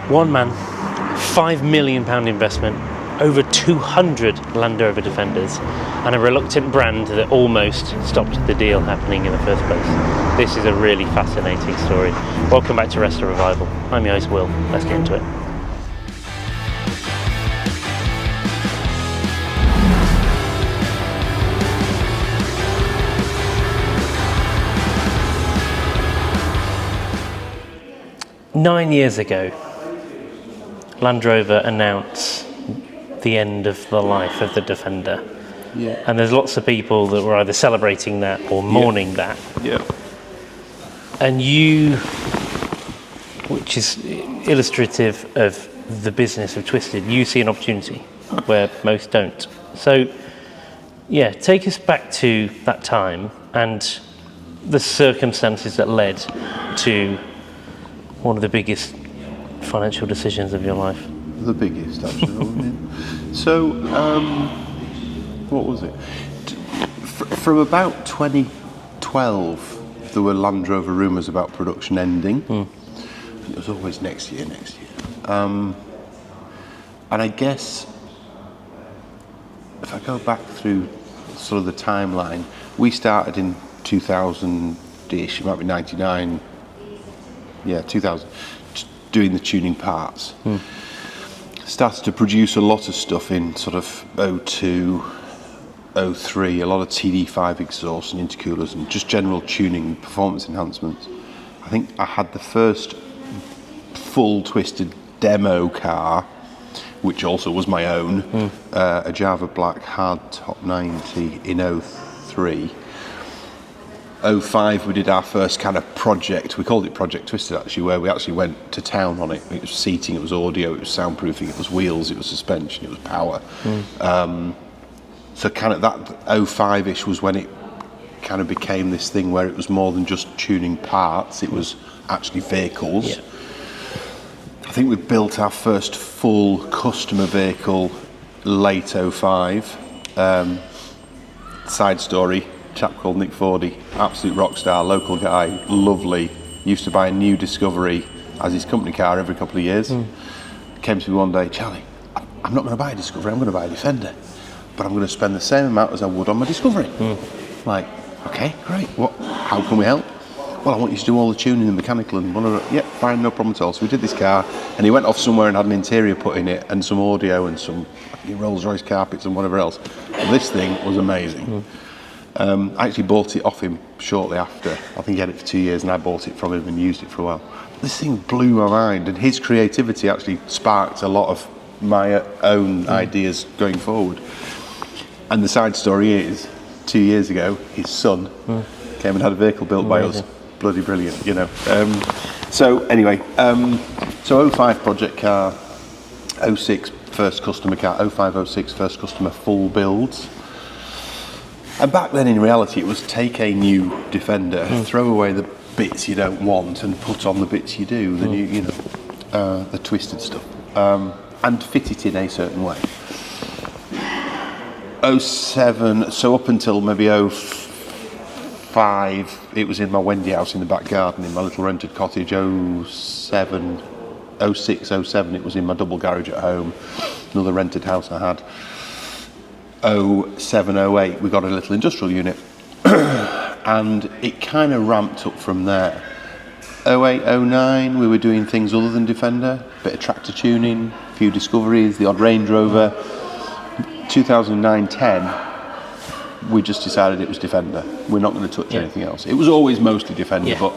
One man, £5 million investment, over 200 Land Rover Defenders, and a reluctant brand that almost stopped the deal happening in the first place. This is a really fascinating story. Welcome back to Rest of Revival. I'm your host, Will. Let's get into it. Nine years ago, Land Rover announced the end of the life of the Defender. Yeah. And there's lots of people that were either celebrating that or mourning that. Yeah. And you, which is illustrative of the business of Twisted, you see an opportunity where most don't. So, yeah, take us back to that time and the circumstances that led to one of the biggest financial decisions of your life. The biggest, actually. So, what was it? From about 2012, there were Land Rover rumours about production ending. It was always next year. And I guess, if I go back through sort of the timeline, we started in 2000-ish, it might be 99, 2000, doing the tuning parts. Started to produce a lot of stuff in sort of 02, 03, a lot of TD5 exhausts and intercoolers and just general tuning, performance enhancements. I think I had the first full Twisted demo car, which also was my own, a Java Black hard top 90 in 03. 05 we did our first kind of project, we called it Project Twisted actually, where we actually went to town on it. It was seating, it was audio, it was soundproofing, it was wheels, it was suspension, it was power. So kind of that 05-ish was when it kind of became this thing where it was more than just tuning parts, it was actually vehicles. Yeah. I think we built our first full customer vehicle late 05. Side story, chap called Nick Fordy, absolute rock star, local guy, lovely, used to buy a new Discovery as his company car every couple of years. Came to me one day, Charlie, I'm not going to buy a Discovery, I'm going to buy a Defender, but I'm going to spend the same amount as I would on my Discovery. Like, okay, great, how can we help? Well, I want you to do all the tuning and mechanical and whatever. Yeah, fine, no problem at all. So we did this car, and he went off somewhere and had an interior put in it, and some audio and some Rolls Royce carpets and whatever else. And this thing was amazing. I actually bought it off him shortly after. I think he had it for 2 years and I bought it from him and used it for a while. This thing blew my mind, and his creativity actually sparked a lot of my own ideas going forward. And the side story is, 2 years ago, his son came and had a vehicle built by us. Bloody brilliant, you know. So anyway, so 05 project car, 06 first customer car, 05, 06 first customer full builds. And back then, in reality, it was take a new Defender, throw away the bits you don't want, and put on the bits you do, the new, the Twisted stuff, and fit it in a certain way. 07, so up until maybe 05, it was in my Wendy house in the back garden in my little rented cottage. 07, 06, 07, it was in my double garage at home, another rented house I had. 07, 08, we got a little industrial unit, and it kind of ramped up from there. 08, 09, we were doing things other than Defender, bit of tractor tuning, a few Discoveries, the odd Range Rover. 2009, 10, we just decided it was Defender. We're not going to touch anything else. It was always mostly Defender, but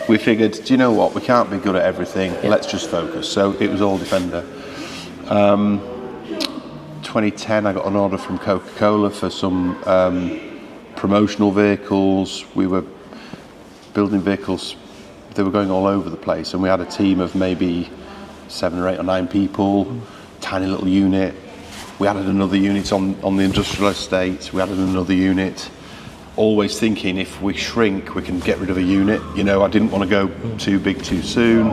we figured, do you know what, we can't be good at everything, let's just focus. So it was all Defender. 2010, I got an order from Coca-Cola for some promotional vehicles. We were building vehicles, they were going all over the place, and we had a team of maybe 7 or 8 or 9 people, tiny little unit. We added another unit on the industrial estate, we added another unit, always thinking if we shrink, we can get rid of a unit. You know, I didn't want to go too big too soon.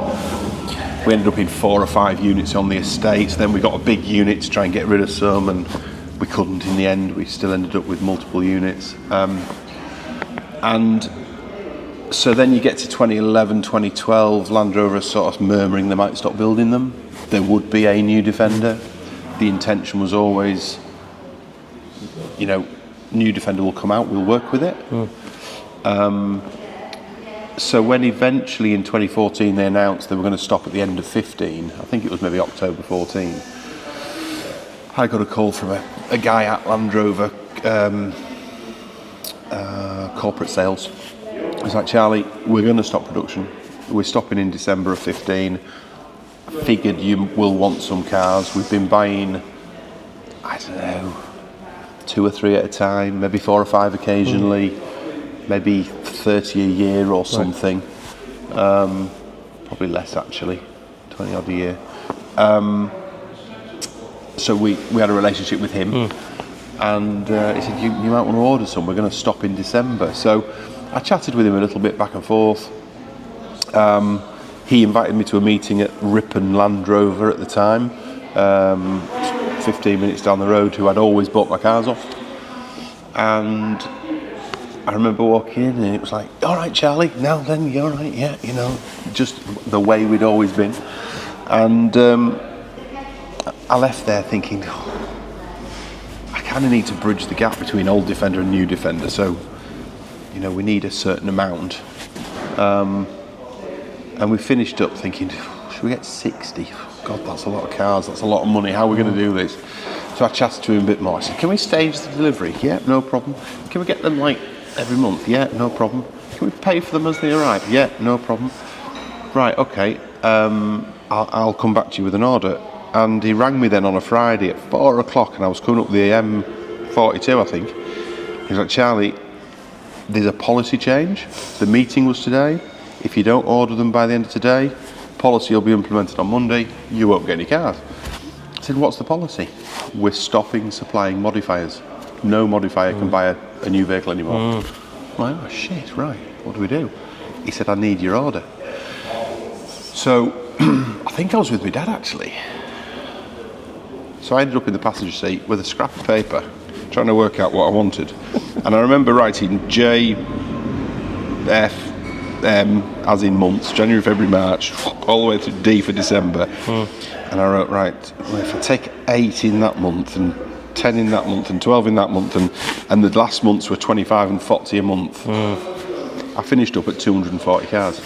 We ended up in 4 or 5 units on the estate, then we got a big unit to try and get rid of some, and we couldn't in the end. We still ended up with multiple units. And So then you get to 2011, 2012, Land Rover is sort of murmuring they might stop building them. There would be a new Defender. The intention was always, you know, new Defender will come out, we'll work with it. So when eventually in 2014 they announced they were going to stop at the end of 15, I think it was maybe October 14, I got a call from a guy at Land Rover, corporate sales. He's like, Charlie, we're going to stop production. We're stopping in December of 15. Figured you will want some cars. We've been buying, I don't know, 2 or 3 at a time, maybe 4 or 5 occasionally, maybe 30 a year or something. Probably less actually, 20 odd a year. So we had a relationship with him, and he said, you might want to order some. We're going to stop in December. So I chatted with him a little bit back and forth. He invited me to a meeting at Ripon Land Rover at the time, 15 minutes down the road, who I'd always bought my cars off. And I remember walking in and it was like, all right, Charlie, now then, you're all right, yeah, you know, just the way we'd always been. And I left there thinking, I kind of need to bridge the gap between old Defender and new Defender, so, you know, we need a certain amount. And we finished up thinking, should we get 60? God, that's a lot of cars, that's a lot of money, how are we going to do this? So I chatted to him a bit more. I said, can we stage the delivery? Yeah, no problem. Can we get them like every month? Yeah, no problem. Can we pay for them as they arrive? Yeah, no problem. Right, okay, I'll come back to you with an order. And he rang me then on a Friday at 4 o'clock, and I was coming up the M42, I think. He's like, Charlie, there's a policy change. The meeting was today. If you don't order them by the end of today, policy will be implemented on Monday. You won't get any cars. I said, what's the policy? We're stopping supplying modifiers. No modifier can buy a new vehicle anymore. I'm like, oh shit, right, what do we do? He said, I need your order. So I think I was with my dad actually. So I ended up in the passenger seat with a scrap of paper trying to work out what I wanted. And I remember writing JF as in months, January, February, March, all the way through D for December. And I wrote, right, well, if I take 8 in that month and 10 in that month and 12 in that month and the last months were 25 and 40 a month, I finished up at 240 cars.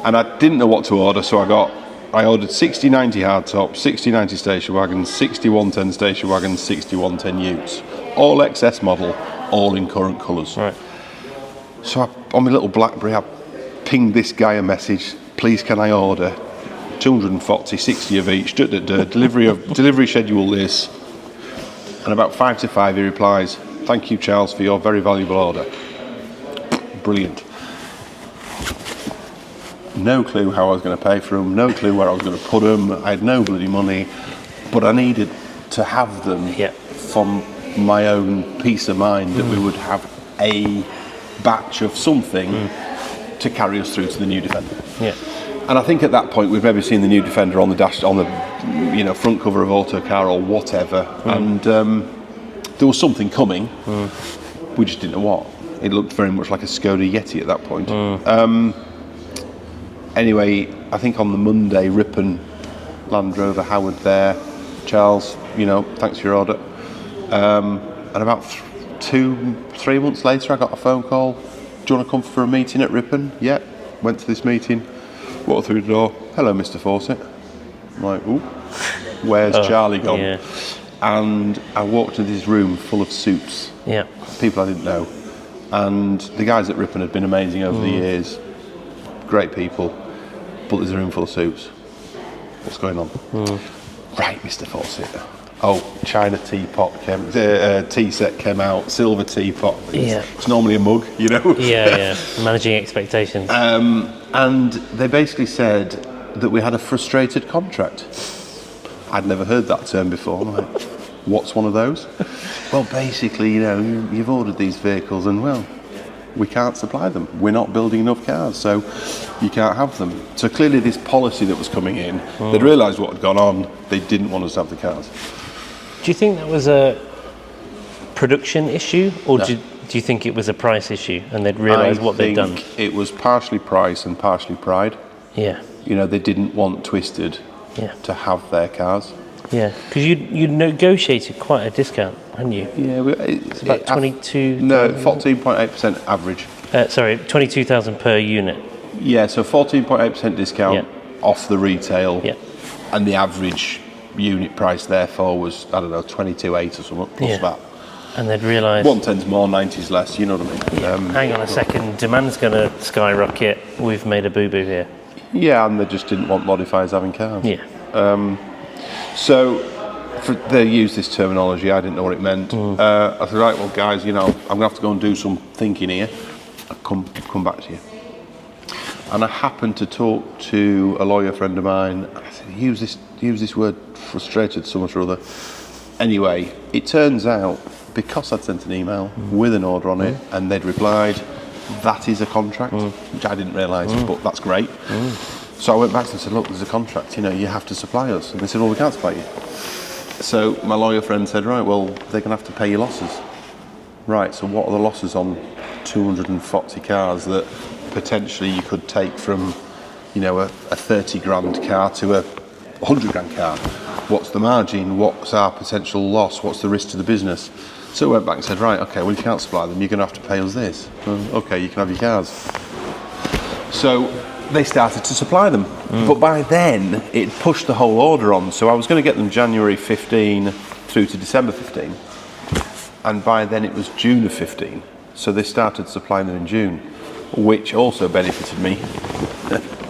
And I didn't know what to order, so I ordered 6090 hardtop, 6090 station wagons, 6110 station wagons, 6110 utes, all XS model, all in current colours. Right. So on my little BlackBerry, I pinged this guy a message, please can I order 240, 60 of each, delivery schedule this. And about 5 to 5 he replies, thank you Charles for your very valuable order. Brilliant. No clue how I was going to pay for them, no clue where I was going to put them, I had no bloody money, but I needed to have them from my own peace of mind that we would have a batch of something to carry us through to the new Defender. Yeah. And I think at that point we've maybe seen the new Defender on the front cover of Autocar or whatever, and there was something coming. We just didn't know what. It looked very much like a Skoda Yeti at that point. Anyway, I think on the Monday, Ripon Land Rover, Howard there, Charles, you know, thanks for your order. And about 2-3 months later, I got a phone call. Do you want to come for a meeting at Ripon? Yeah. Went to this meeting, walked through the door. Hello, Mr. Fawcett. I'm like, ooh, where's Charlie gone? Yeah. And I walked into this room full of soups. Yeah. People I didn't know. And the guys at Ripon had been amazing over the years. Great people. But there's a room full of soups. What's going on? Right, Mr. Fawcett. Oh, China teapot tea set came out, silver teapot. It's normally a mug, you know. Managing expectations. And they basically said that we had a frustrated contract. I'd never heard that term before. I'm like, what's one of those? Well, basically, you know, you've ordered these vehicles and, well, we can't supply them. We're not building enough cars, so you can't have them. So clearly this policy that was coming in, they'd realised what had gone on. They didn't want us to have the cars. Do you think that was a production issue, or Do you think it was a price issue and they'd realised what they'd done? I think it was partially price and partially pride. Yeah. You know, they didn't want Twisted to have their cars. Yeah, because you negotiated quite a discount, hadn't you? Yeah, it's about 22. No, 14.8% average. Sorry, 22,000 per unit. Yeah, so 14.8% discount off the retail, and the average unit price therefore was, I don't know, 22.8 or something plus that. And they'd realised 110's more, 90's less. You know what I mean? Yeah. Hang on a second, demand's going to skyrocket. We've made a boo-boo here. Yeah, and they just didn't want modifiers having cars. Yeah. So they used this terminology. I didn't know what it meant. I said, right, well, guys, you know, I'm going to have to go and do some thinking here. I'll come back to you. And I happened to talk to a lawyer friend of mine. I said, use this word, frustrated so much or other. Anyway, it turns out, because I'd sent an email with an order on it, and they'd replied, that is a contract, which I didn't realise, but that's great. So I went back to them and said, look, there's a contract, you know, you have to supply us. And they said, well, we can't supply you. So my lawyer friend said, right, well, they're going to have to pay your losses. Right, so what are the losses on 240 cars that potentially you could take from, you know, a 30 grand car to a 100 grand car? What's the margin? What's our potential loss? What's the risk to the business? So I went back and said, right, okay, well, if you can't supply them, you're going to have to pay us this. Okay, you can have your cars. So they started to supply them. But by then, it pushed the whole order on. So I was going to get them January 15 through to December 15. And by then, it was June of 15. So they started supplying them in June, which also benefited me,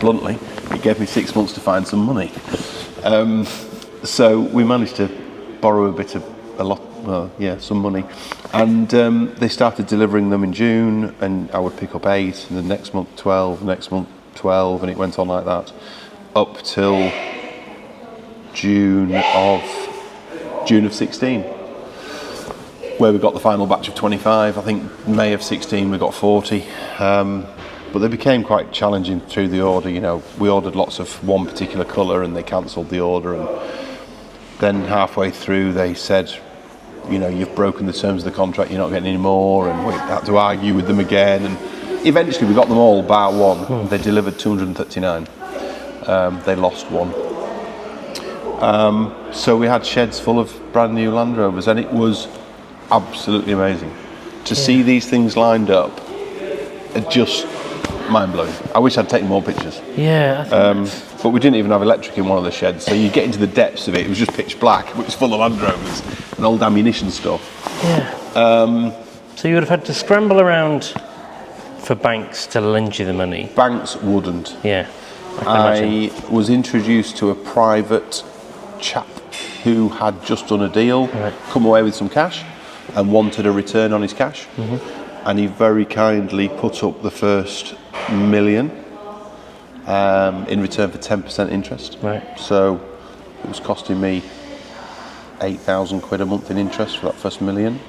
bluntly. It gave me 6 months to find some money. So we managed to borrow some money. And they started delivering them in June, and I would pick up 8, and the next month 12, next month 12, and it went on like that up till June of 16, where we got the final batch of 25. I think May of 16 we got 40. But they became quite challenging through the order. You know, we ordered lots of one particular colour and they cancelled the order, and then halfway through they said, you know, you've broken the terms of the contract, you're not getting any more, and we had to argue with them again, and eventually we got them all bar one. They delivered 239. They lost one. So we had sheds full of brand new Land Rovers, and it was absolutely amazing to see these things lined up. Just mind-blowing. I wish I'd taken more pictures. Yeah. But we didn't even have electric in one of the sheds, so you get into the depths of it. It was just pitch black, but it was full of Land Rovers and old ammunition stuff. Yeah. So you would have had to scramble around for banks to lend you the money. Banks wouldn't. Yeah. I was introduced to a private chap who had just done a deal, come away with some cash, and wanted a return on his cash. And he very kindly put up the first $1 million in return for 10% interest. Right. So it was costing me 8,000 quid a month in interest for that first $1 million.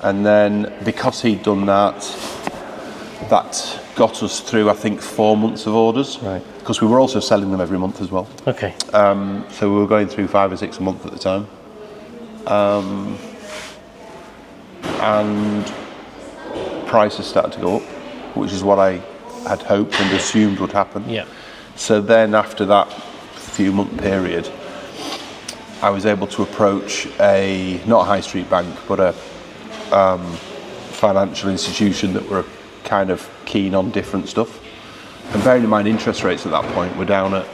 And then because he'd done that, that got us through, I think, 4 months of orders. Right. Because we were also selling them every month as well. Okay. So we were going through 5 or 6 a month at the time. And prices started to go up, which is what I had hoped and assumed would happen. Yeah. So then after that few month period, I was able to approach not a high street bank, but a financial institution that were kind of keen on different stuff. And bearing in mind interest rates at that point were down at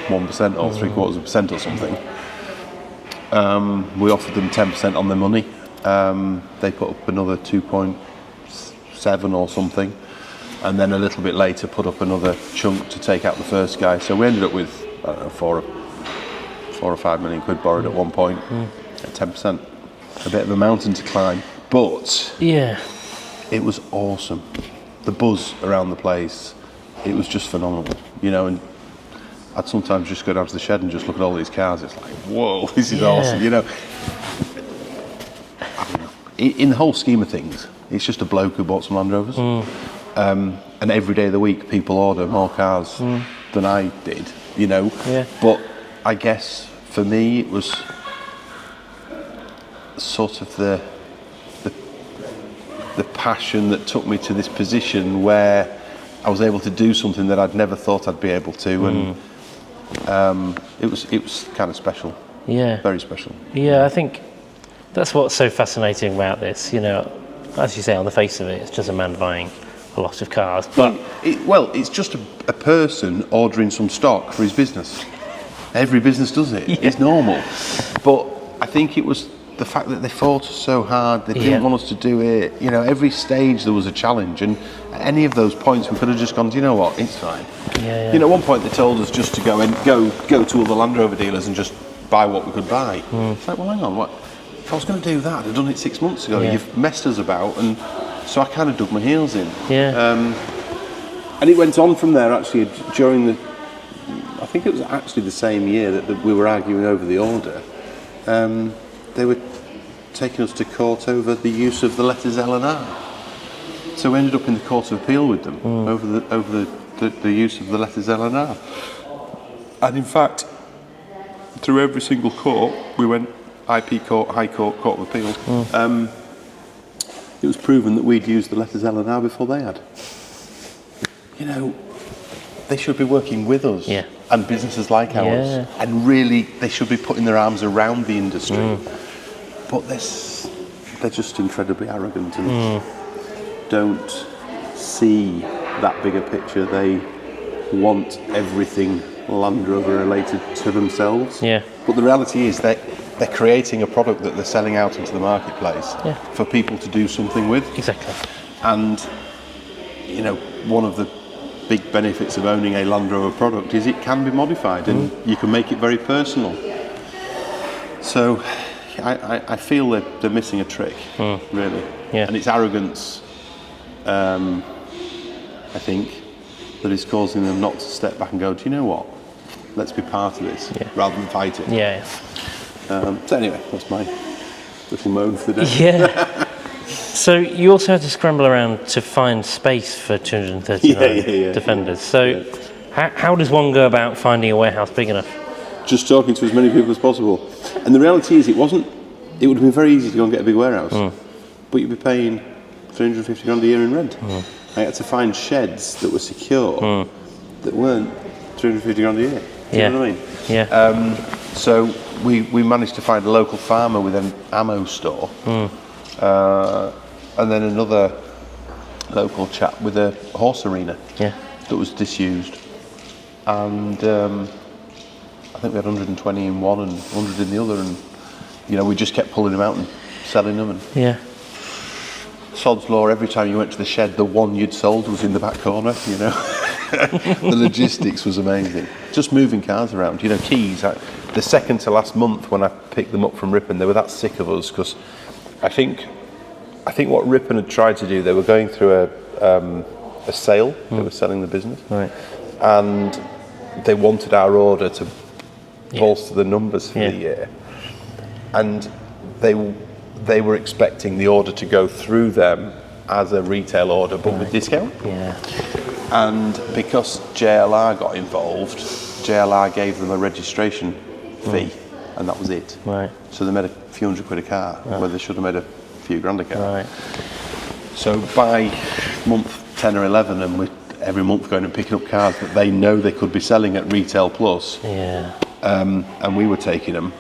1% or 0.75% or something. We offered them 10% on their money. They put up another 2.7 or something, and then a little bit later put up another chunk to take out the first guy. So we ended up with, I don't know, 4 or 5 million quid borrowed at one point at 10%. A bit of a mountain to climb, but it was awesome. The buzz around the place, it was just phenomenal, you know. And I'd sometimes just go down to the shed and just look at all these cars. It's like, whoa, this is awesome, you know. In the whole scheme of things, it's just a bloke who bought some Land Rovers. And every day of the week, people order more cars than I did, you know. Yeah. But I guess for me, it was sort of the the passion that took me to this position where I was able to do something that I'd never thought I'd be able to, and it was kind of special. Yeah. Very special. Yeah, I think that's what's so fascinating about this. You know, as you say, on the face of it, it's just a man buying a lot of cars. But it's just a person ordering some stock for his business. Every business does it. Yeah. It's normal. But I think it was the fact that they fought us so hard, they didn't want us to do it. You know, every stage there was a challenge, and at any of those points we could have just gone, do you know what, it's fine. Yeah. You know, at one point they told us just to go to other Land Rover dealers and just buy what we could buy. It's like, well, hang on, what? If I was going to do that, I'd have done it 6 months ago. Yeah. You've messed us about, and so I kind of dug my heels in. Yeah. And it went on from there, actually, during I think it was actually the same year that we were arguing over the order. They were taking us to court over the use of the letters L and R. So we ended up in the Court of Appeal with them over the use of the letters L and R. And in fact, through every single court, we went IP Court, High Court, Court of Appeal. It was proven that we'd used the letters L and R before they had. You know, they should be working with us and businesses like ours, and really they should be putting their arms around the industry. But they're just incredibly arrogant and don't see that bigger picture. They want everything Land Rover related to themselves. Yeah. But the reality is they're creating a product that they're selling out into the marketplace for people to do something with. Exactly. And, you know, one of the big benefits of owning a Land Rover product is it can be modified and you can make it very personal. So I feel that they're missing a trick, really. Yeah. And it's arrogance, I think, that is causing them not to step back and go, do you know what? Let's be part of this rather than fight it. Yeah. So anyway, that's my little moan for the day. Yeah. So you also had to scramble around to find space for 239 Defenders. So how does one go about finding a warehouse big enough? Just talking to as many people as possible. And the reality is it would have been very easy to go and get a big warehouse, but you'd be paying 350 grand a year in rent. I had to find sheds that were secure that weren't 350 grand a year. Do you know what I mean? Yeah. So we managed to find a local farmer with an ammo store, and then another local chap with a horse arena that was disused. And I think we had 120 in one and 100 in the other, and you know, we just kept pulling them out and selling them. And sod's law, every time you went to the shed, the one you'd sold was in the back corner, you know. The logistics was amazing. Just moving cars around, you know, keys. The second to last month when I picked them up from Ripon, they were that sick of us because I think what Ripon had tried to do, they were going through a sale, they were selling the business, and they wanted our order to bolster the numbers for the year. And they were expecting the order to go through them as a retail order, but with discount. Yeah. And because JLR got involved, JLR gave them a registration fee, and that was it. Right. So they made a few hundred quid a car, where they should have made a few grand a car. Right. So by month 10 or 11, and we're every month going and picking up cars that they know they could be selling at Retail Plus, and we were taking them.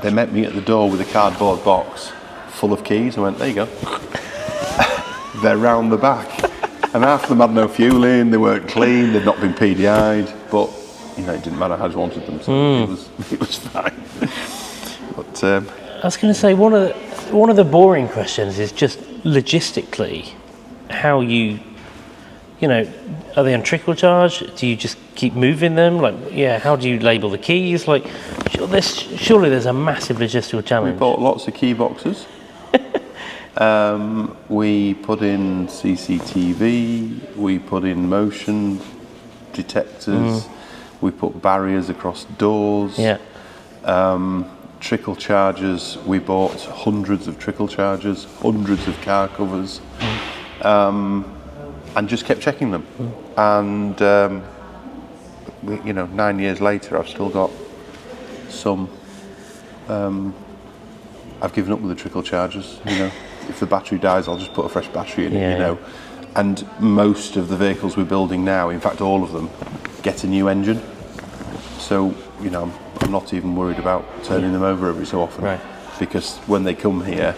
They met me at the door with a cardboard box full of keys. I went, there you go. They're round the back. And half of them had no fuel in, they weren't clean, they'd not been PDI'd, but you know, it didn't matter, I just wanted them, so it was fine. But I was going to say, one of the boring questions is just logistically how you know, are they on trickle charge? Do you just keep moving them? Like, how do you label the keys? Like, surely there's a massive logistical challenge. We bought lots of key boxes. We put in CCTV, we put in motion detectors, we put barriers across doors, trickle chargers, we bought hundreds of trickle chargers, hundreds of car covers, and just kept checking them. And, you know, 9 years later, I've still got some, I've given up with the trickle chargers, you know. if the battery dies, I'll just put a fresh battery in it, Yeah, you know. And most of the vehicles we're building now, in fact all of them, get a new engine. So, you know, I'm not even worried about turning them over every so often. Right. Because when they come here,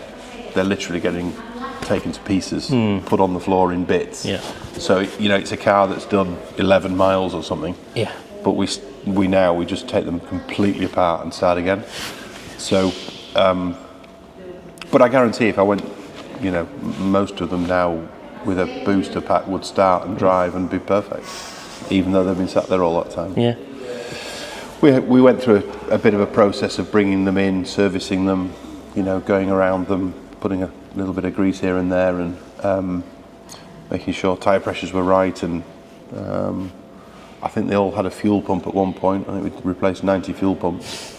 they're literally getting taken to pieces, put on the floor in bits. Yeah. So, you know, it's a car that's done 11 miles or something. Yeah. But we just take them completely apart and start again. So, but I guarantee if I went, you know, most of them now with a booster pack would start and drive and be perfect, even though they've been sat there all that time. Yeah. We went through a bit of a process of bringing them in, servicing them, you know, going around them, putting a little bit of grease here and there, and making sure tyre pressures were right. And I think they all had a fuel pump at one point. I think we replaced 90 fuel pumps.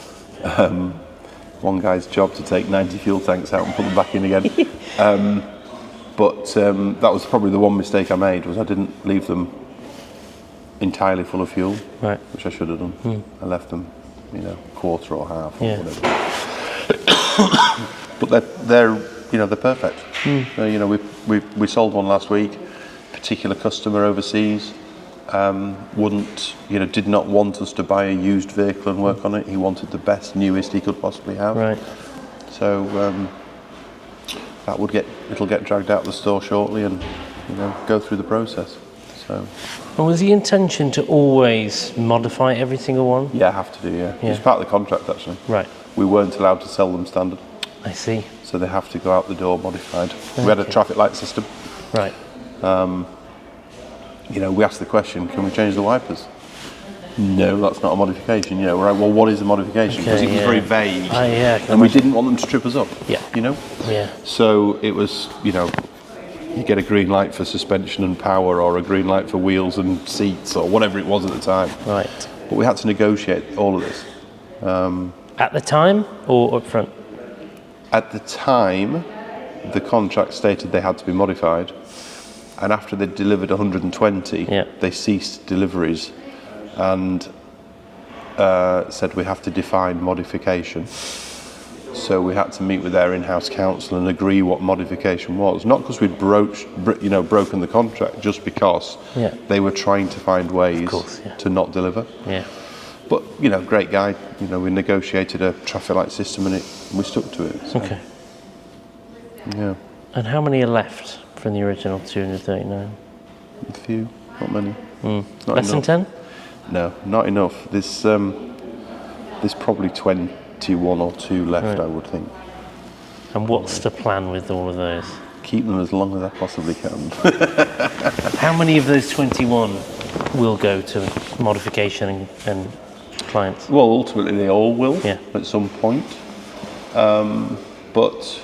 One guy's job to take 90 fuel tanks out and put them back in again. But that was probably the one mistake I made, was I didn't leave them entirely full of fuel, Right. which I should have done. I left them, you know, quarter or half or Yeah. whatever. But they're you know, they're perfect. You know, we sold one last week. Particular customer overseas wouldn't, you know, did not want us to buy a used vehicle and work on it. He wanted the best, newest he could possibly have. Right. So it'll get dragged out of the store shortly, and you know, go through the process. So. And was the intention to always modify every single one? Yeah, I have to do. Yeah, it's part of the contract actually. Right. We weren't allowed to sell them standard. I see. So they have to go out the door modified. We had a traffic light system. Right. You know, we asked the question, can we change the wipers? No, that's not a modification. You know, we're like, well, what is a modification? Because it was very vague. And we didn't want them to trip us up. Yeah. You know? Yeah. So it was, you know, you get a green light for suspension and power, or a green light for wheels and seats, or whatever it was at the time. Right. But we had to negotiate all of this. At the time or up front? At the time, the contract stated they had to be modified, and after they'd delivered 120, they ceased deliveries and said we have to define modification. So we had to meet with their in-house counsel and agree what modification was. Not because we'd broken the contract, just because they were trying to find ways to not deliver. Yeah. But, you know, great guy. You know, we negotiated a traffic light system and we stuck to it. So. Okay. Yeah. And how many are left from the original 239? A few, not many. Less than 10? No, not enough. There's probably 21 or 2 left, I would think. And what's the plan with all of those? Keep them as long as I possibly can. How many of those 21 will go to modification and clients? Well, ultimately they all will at some point. But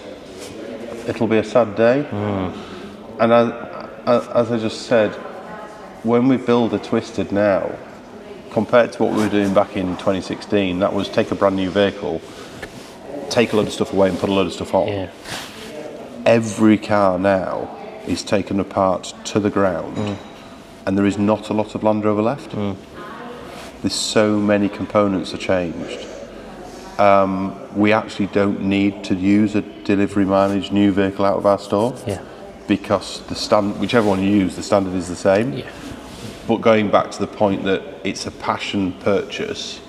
it'll be a sad day. And as I just said, when we build a Twisted now, compared to what we were doing back in 2016, that was take a brand new vehicle, take a load of stuff away and put a load of stuff on. Yeah. Every car now is taken apart to the ground, and there is not a lot of Land Rover left. There's so many components are changed. We actually don't need to use a delivery mileage new vehicle out of our store, because whichever one you use, the standard is the same. Yeah. But going back to the point that it's a passion purchase,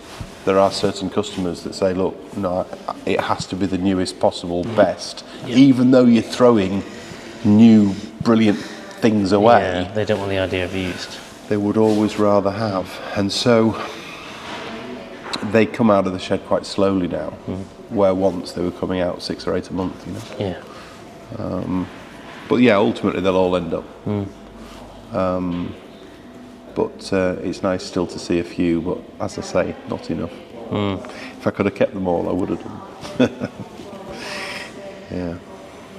there are certain customers that say, look, no, it has to be the newest possible, best, even though you're throwing new, brilliant things away. Yeah, they don't want the idea of used. They would always rather have. And so they come out of the shed quite slowly now, where once they were coming out 6 or 8 a month, you know. Yeah. But yeah, ultimately they'll all end up. But it's nice still to see a few, but as I say, not enough. If I could have kept them all, I would have done. Yeah.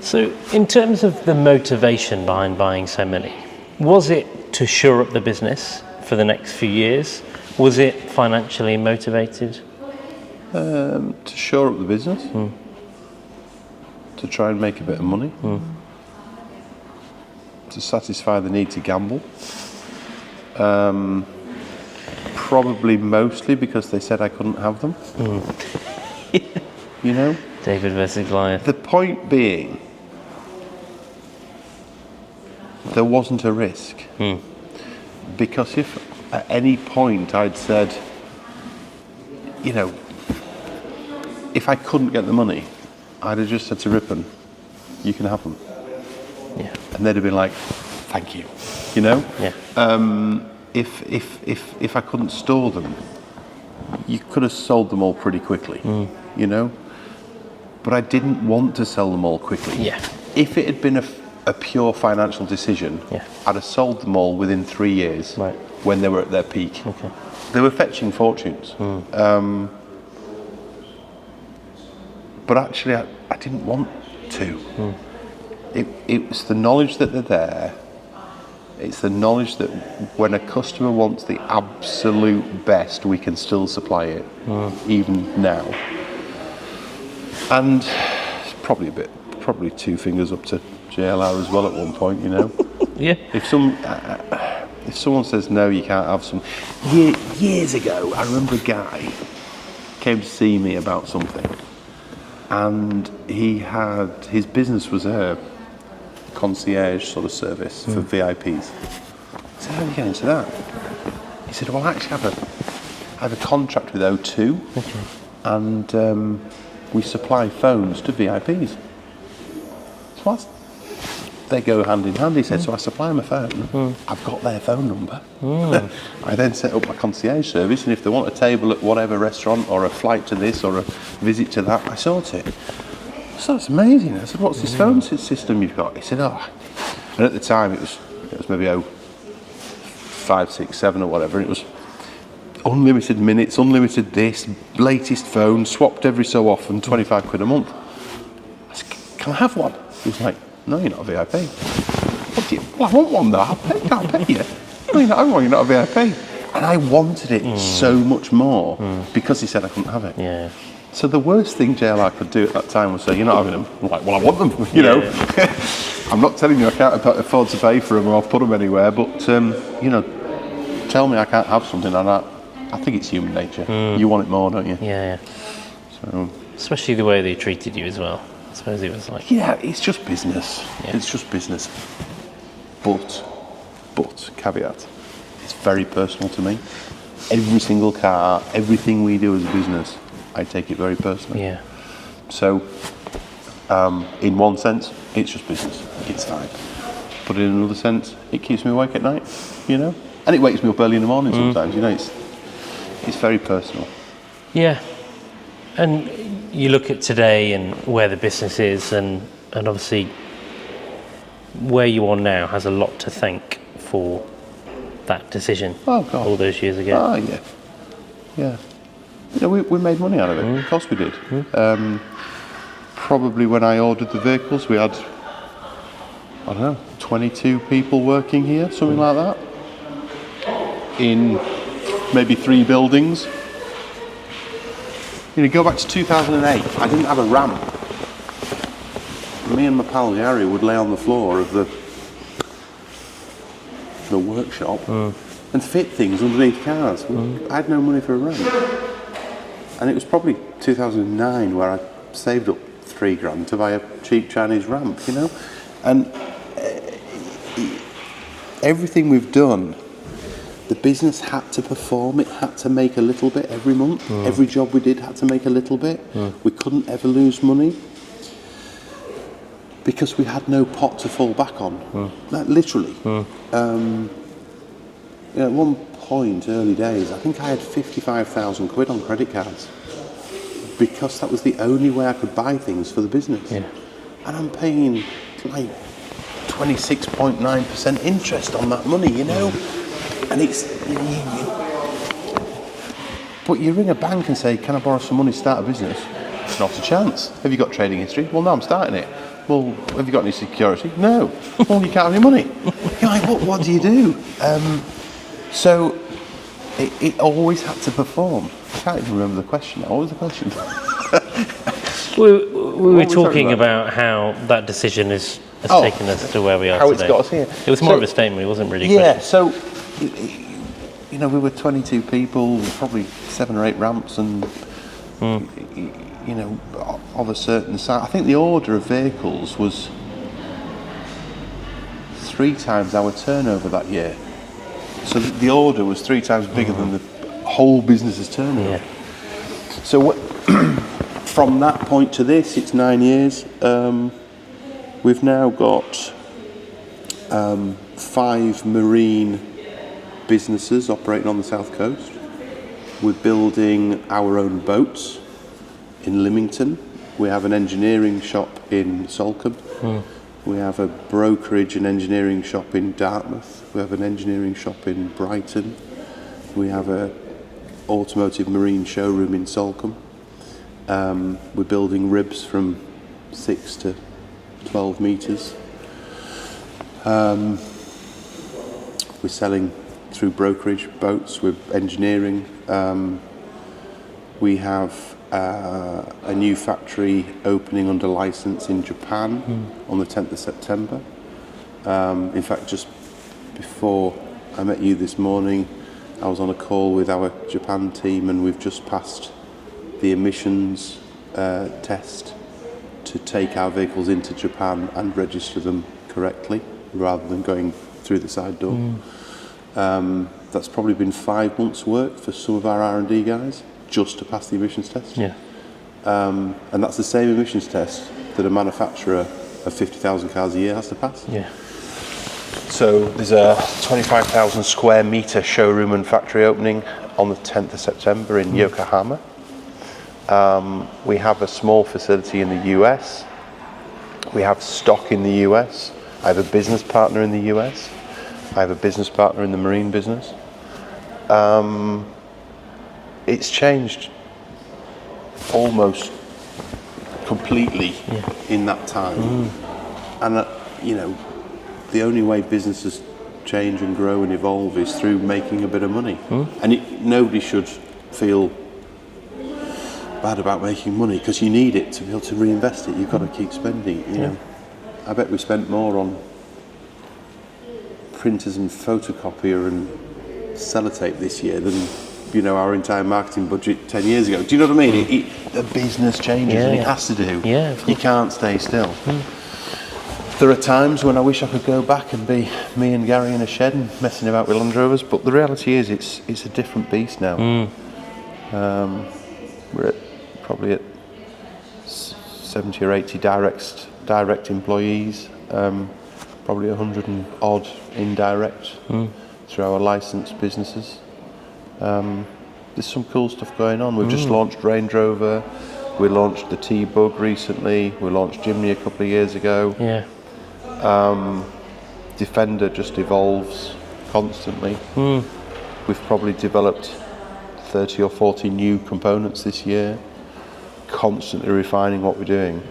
So in terms of the motivation behind buying so many, was it to shore up the business for the next few years? Was it financially motivated? To shore up the business, to try and make a bit of money, to satisfy the need to gamble. Probably mostly because they said I couldn't have them. You know? David versus Goliath. The point being, there wasn't a risk. Because if at any point I'd said, you know, if I couldn't get the money, I'd have just said to Ripon, you can have them. Yeah. And they'd have been like, thank you, you know? Yeah. If I couldn't store them, you could have sold them all pretty quickly, you know? But I didn't want to sell them all quickly. Yeah. If it had been a pure financial decision, Yeah. I'd have sold them all within 3 years Right. when they were at their peak. Okay. They were fetching fortunes. But actually, I didn't want to. It was the knowledge that they're there. It's the knowledge that when a customer wants the absolute best, we can still supply it, even now. And it's probably 2 fingers up to JLR as well at one point, you know. Yeah. If someone says no, you can't have some. Years ago, I remember a guy came to see me about something, and his business was a concierge sort of service for VIPs. I said, how do you get into that? He said, well, actually, I have a contract with O2, and we supply phones to VIPs. So they go hand in hand. He said, so I supply them a phone. I've got their phone number. I then set up my concierge service, and if they want a table at whatever restaurant, or a flight to this, or a visit to that, I sort it. So it's amazing. I said, what's this phone system you've got? He said, oh. And at the time, it was maybe 05, 6, 7 or whatever. And it was unlimited minutes, unlimited this, latest phone, swapped every so often, 25 quid a month. I said, can I have one? He was like, no, you're not a VIP. What do you? Well, I want one though. I'll pay you. No, you're not a VIP. And I wanted it so much more because he said I couldn't have it. Yeah. So the worst thing JLR could do at that time was say, you're not having them. I'm like, well, I want them, you know. I'm not telling you I can't afford to pay for them or put them anywhere, but, you know, tell me I can't have something like that. I think it's human nature. You want it more, don't you? Yeah. So, Especially the way they treated you as well. I suppose it was like... yeah, it's just business. Yeah. It's just business. But, caveat, it's very personal to me. Every single car, everything we do as a business, I take it very personally. Yeah. So, in one sense, it's just business. It's fine. But in another sense, it keeps me awake at night, you know? And it wakes me up early in the morning sometimes, you know? It's very personal. Yeah. And you look at today and where the business is, and obviously where you are now has a lot to thank for that decision. Oh, God. All those years ago. Oh, yeah. Yeah. You know, we made money out of it. Of course we did. Probably when I ordered the vehicles, we had, I don't know, 22 people working here, something like that, in maybe 3 buildings. You know, go back to 2008, I didn't have a ramp. Me and my pal Gary would lay on the floor of the workshop and fit things underneath cars. I had no money for a ramp. And it was probably 2009 where I saved up $3,000 to buy a cheap Chinese ramp, you know? And everything we've done, the business had to perform, it had to make a little bit every month. Every job we did had to make a little bit. We couldn't ever lose money because we had no pot to fall back on. Like, literally. You know, at one point, early days, I think I had 55,000 quid on credit cards because that was the only way I could buy things for the business. Yeah. And I'm paying like 26.9% interest on that money, you know? And it's... But you ring a bank and say, can I borrow some money to start a business? Not a chance. Have you got trading history? Well, no, I'm starting it. Well, have you got any security? No. Well, you can't have any money. You're like, what do you do? So it always had to perform. I can't even remember the question now. What was the question? We were talking about how that decision has taken us to where we are how today. It's got us here. It was more of a statement, it wasn't really a yeah, question. so, you know, we were 22 people, probably 7 or 8 ramps, and, you know, of a certain size. I think the order of vehicles was 3 times our turnover that year. So the order was 3 times bigger than the whole business's turnover. Yeah. So from that point to this, it's 9 years. We've now got 5 marine businesses operating on the south coast. We're building our own boats in Lymington. We have an engineering shop in Salcombe. We have a brokerage and engineering shop in Dartmouth. We have an engineering shop in Brighton. We have a automotive marine showroom in Salcombe. We're building ribs from 6 to 12 metres. We're selling through brokerage boats. We're engineering. We have a new factory opening under license in Japan on the 10th of September. In fact, just before I met you this morning, I was on a call with our Japan team, and we've just passed the emissions test to take our vehicles into Japan and register them correctly rather than going through the side door. That's probably been 5 months' work for some of our R&D guys just to pass the emissions test. Yeah. And that's the same emissions test that a manufacturer of 50,000 cars a year has to pass. Yeah. So there's a 25,000 square metre showroom and factory opening on the 10th of September in Yokohama. We have a small facility in the US. We have stock in the US. I have a business partner in the US. I have a business partner in the marine business. It's changed almost completely in that time. And, you know, the only way businesses change and grow and evolve is through making a bit of money. And nobody should feel bad about making money, because you need it to be able to reinvest it. You've got to keep spending, you know. I bet we spent more on printers and photocopier and sellotape this year than, you know, our entire marketing budget 10 years ago. Do you know what I mean? The business changes and it has to do. Yeah, you can't stay still. There are times when I wish I could go back and be me and Gary in a shed and messing about with Land Rovers, but the reality is it's a different beast now. We're probably at 70 or 80 direct employees, probably 100 and odd indirect through our licensed businesses. There's some cool stuff going on. We've just launched Range Rover. We launched the T-Bug recently. We launched Jimny a couple of years ago. Yeah. Defender just evolves constantly. We've probably developed 30 or 40 new components this year, constantly refining what we're doing.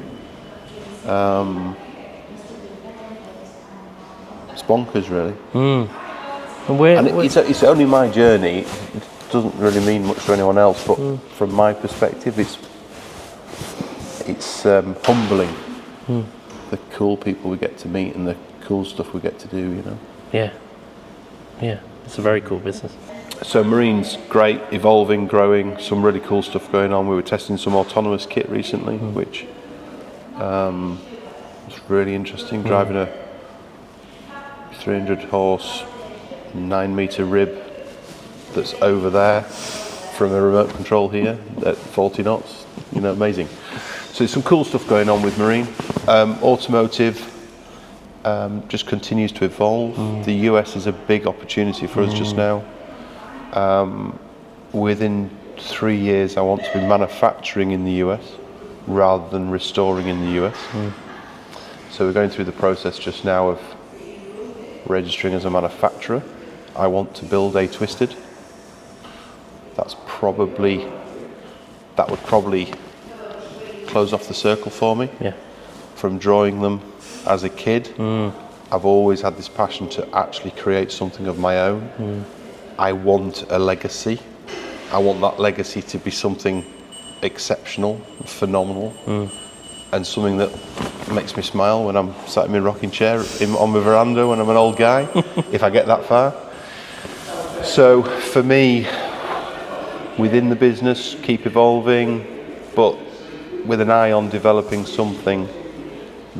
It's bonkers, really. And it's only my journey. It doesn't really mean much to anyone else, but from my perspective, it's humbling. The cool people we get to meet and the cool stuff we get to do, you know. Yeah, it's a very cool business. So marine's great, evolving, growing, some really cool stuff going on. We were testing some autonomous kit recently, which was really interesting, driving a 300 horse, 9 metre rib that's over there from a remote control here at 40 knots, you know, amazing. So there's some cool stuff going on with marine. Automotive just continues to evolve. The US is a big opportunity for us just now. Within 3 years, I want to be manufacturing in the US rather than restoring in the US. So we're going through the process just now of registering as a manufacturer. I want to build a Twisted. That would probably close off the circle for me. Yeah. From drawing them as a kid, I've always had this passion to actually create something of my own. I want a legacy. I want that legacy to be something exceptional, phenomenal, and something that makes me smile when I'm sat in my rocking chair on my veranda when I'm an old guy, if I get that far. So for me, within the business, keep evolving, but with an eye on developing something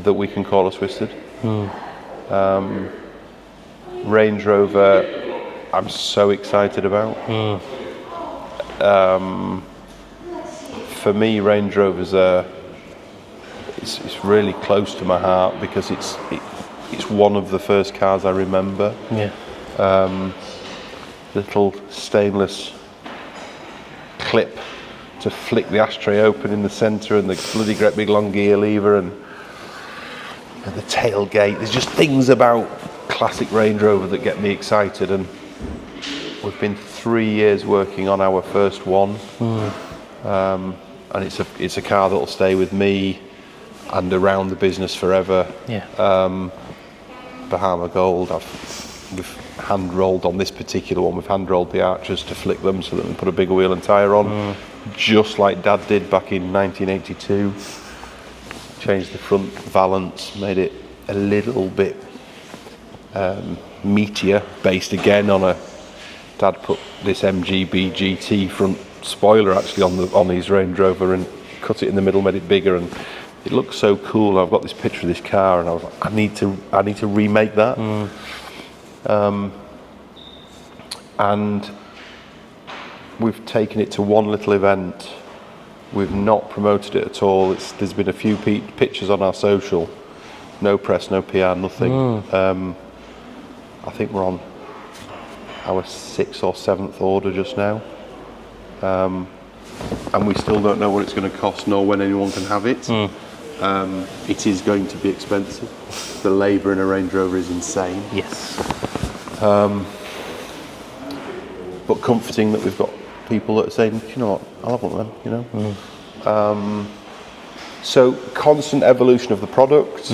that we can call a Twisted. Range Rover, I'm so excited about. For me, Range Rover's it's really close to my heart because it's one of the first cars I remember. Yeah. Little stainless clip to flick the ashtray open in the centre, and the bloody great big long gear lever, and the tailgate. There's just things about classic Range Rover that get me excited, and we've been 3 years working on our first one, and it's a car that'll stay with me and around the business forever. Yeah. Bahama Gold. We've hand rolled on this particular one. We've hand rolled the arches to flick them so that we put a bigger wheel and tyre on, just like Dad did back in 1982. Changed the front valance, made it a little bit meatier, based again on Dad put this MGB GT front spoiler actually on his Range Rover and cut it in the middle, made it bigger, and it looks so cool. I've got this picture of this car, and I was like, I need to remake that. And we've taken it to one little event. We've not promoted it at all. There's been a few pictures on our social. No press, no PR, nothing. I think we're on our 6th or 7th order just now. And we still don't know what it's going to cost nor when anyone can have it. It is going to be expensive. The labour in a Range Rover is insane. Yes. But comforting that we've got people that are saying, you know what, I'll have one of them, you know. So constant evolution of the product,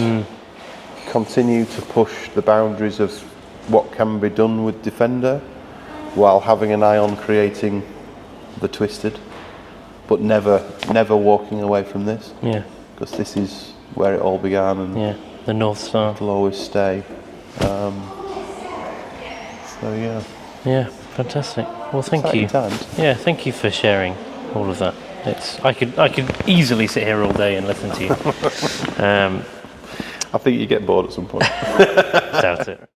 continue to push the boundaries of what can be done with Defender, while having an eye on creating the Twisted, but never walking away from this. Yeah. Because this is where it all began, and the North Star. It'll always stay. So yeah. Yeah, fantastic. Well, thank you. Times. Yeah, thank you for sharing all of that. I could easily sit here all day and listen to you. I think you get bored at some point. Doubt it.